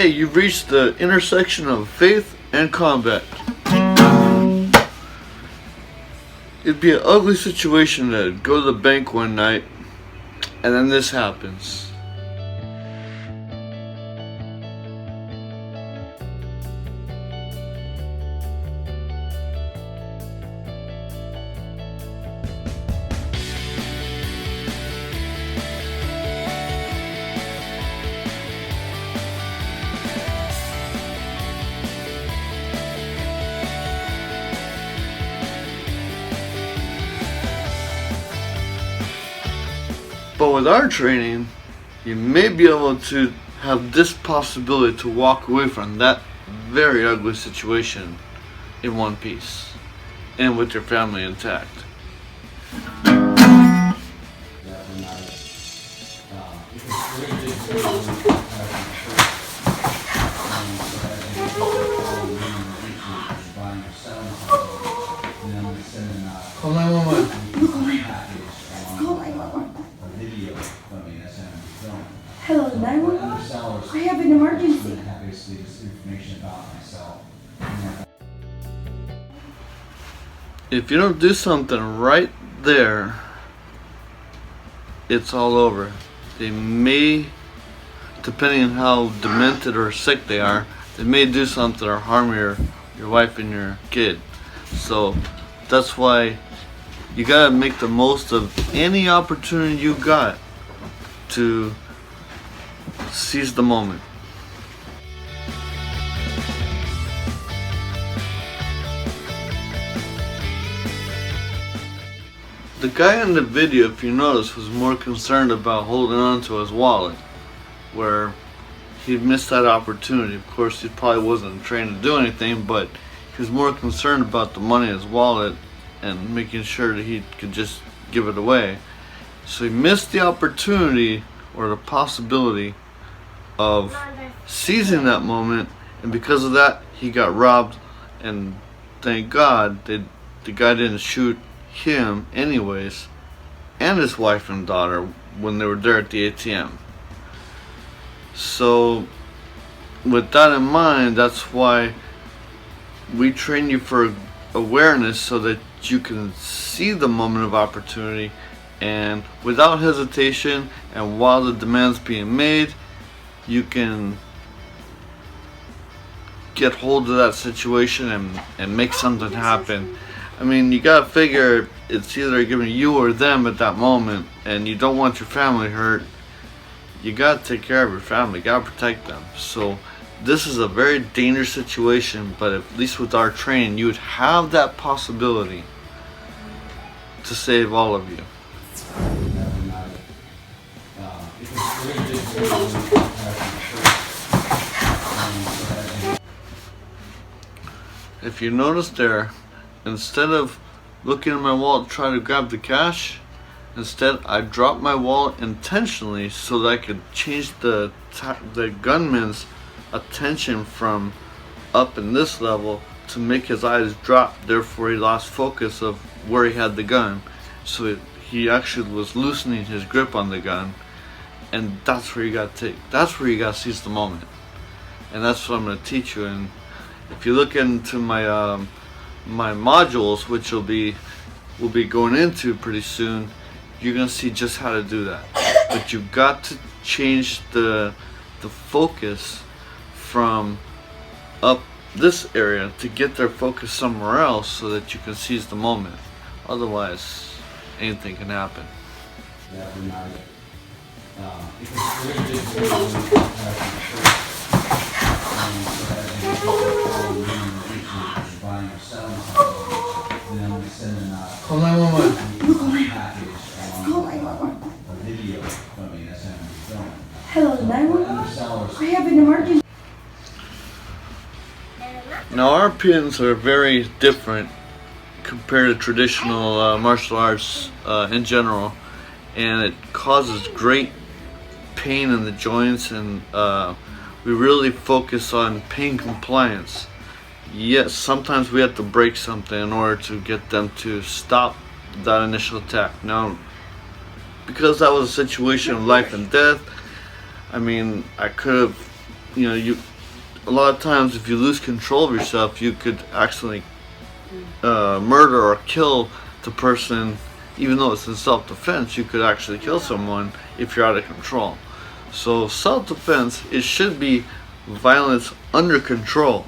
Okay, you've reached the intersection of faith and combat. It'd be an ugly situation to go to the bank one night and then this happens. But with our training, you may be able to have this possibility to walk away from that very ugly situation in one piece and with your family intact. Call 911. Hello, 911. I have an emergency. If you don't do something right there, it's all over. They may, depending on how demented or sick they are, they may do something or harm your wife and your kid. So that's why you gotta make the most of any opportunity you got to seize the moment. The guy in the video, if you notice, was more concerned about holding on to his wallet, where he missed that opportunity. Of course, he probably wasn't trained to do anything, but he was more concerned about the money in his wallet and making sure that he could just give it away. So he missed the opportunity or the possibility of seizing that moment, and because of that he got robbed. And thank God the guy didn't shoot him anyways, and his wife and daughter when they were there at the ATM. So with that in mind, that's why we train you for awareness, so that you can see the moment of opportunity and without hesitation, and while the demand's being made, you can get hold of that situation and make something happen. I mean, you gotta figure it's either giving you or them at that moment, and you don't want your family hurt. You gotta take care of your family, you gotta protect them. So this is a very dangerous situation, but at least with our training, you would have that possibility to save all of you. If you notice there, instead of looking in my wallet trying to grab the cash, instead I dropped my wallet intentionally so that I could change the gunman's attention from up in this level to make his eyes drop. Therefore he lost focus of where he had the gun. So he actually was loosening his grip on the gun, and that's where you got to seize the moment. And that's what I'm going to teach you. And if you look into my my modules, which we'll be going into pretty soon, you're gonna see just how to do that. But you've got to change the focus from up this area to get their focus somewhere else, so that you can seize the moment. Otherwise, anything can happen. Call 911. Hello, 911. I have an emergency. Now our pins are very different compared to traditional martial arts in general, and it causes great pain in the joints, and we really focus on pain compliance. Yes, sometimes we have to break something in order to get them to stop that initial attack. Now, because that was a situation of life and death, I mean, I could have, a lot of times if you lose control of yourself, you could actually murder or kill the person. Even though it's in self-defense, you could actually kill someone if you're out of control. So self-defense, it should be violence under control.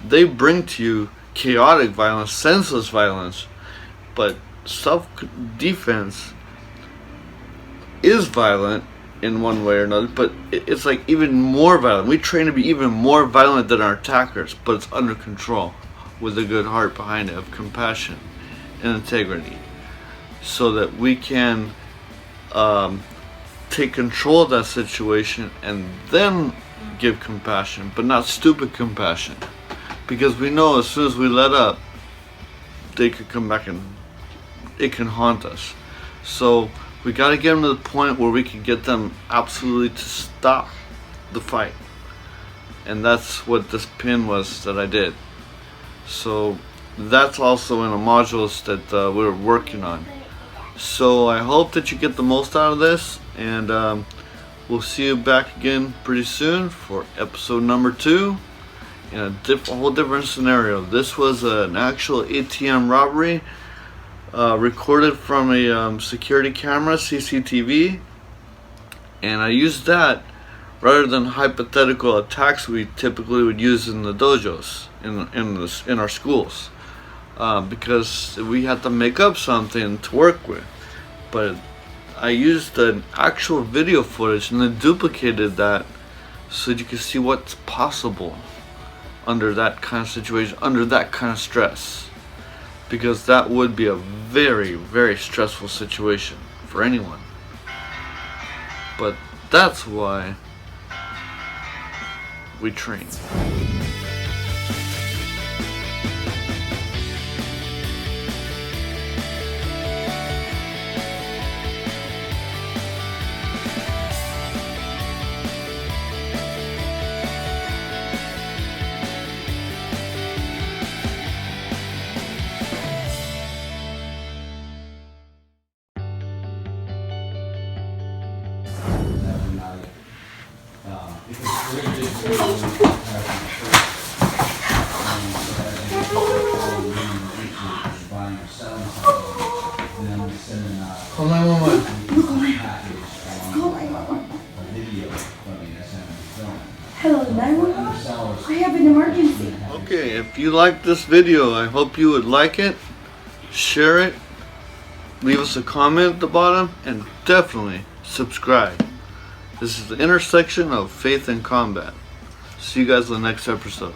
They bring to you chaotic violence, senseless violence, but self-defense is violent in one way or another, but it's like even more violent. We train to be even more violent than our attackers, but it's under control with a good heart behind it of compassion and integrity, so that we can take control of that situation and then give compassion, but not stupid compassion, because we know as soon as we let up, they could come back and it can haunt us. So we got to get them to the point where we can get them absolutely to stop the fight, and that's what this pin was that I did. So that's also in a modules that we're working on. So I hope that you get the most out of this, and we'll see you back again pretty soon for episode number 2 in a whole different scenario. This was an actual ATM robbery recorded from a security camera, CCTV, and I used that rather than hypothetical attacks we typically would use in the dojos in our schools, because we had to make up something to work with. But I used an actual video footage and then duplicated that so that you can see what's possible under that kind of situation, under that kind of stress, because that would be a very, very stressful situation for anyone. But that's why we train. Call 911. Hello, 911. I have an emergency. Okay, if you like this video, I hope you would like it, share it, leave us a comment at the bottom, and definitely subscribe. This is the intersection of faith and combat. See you guys in the next episode.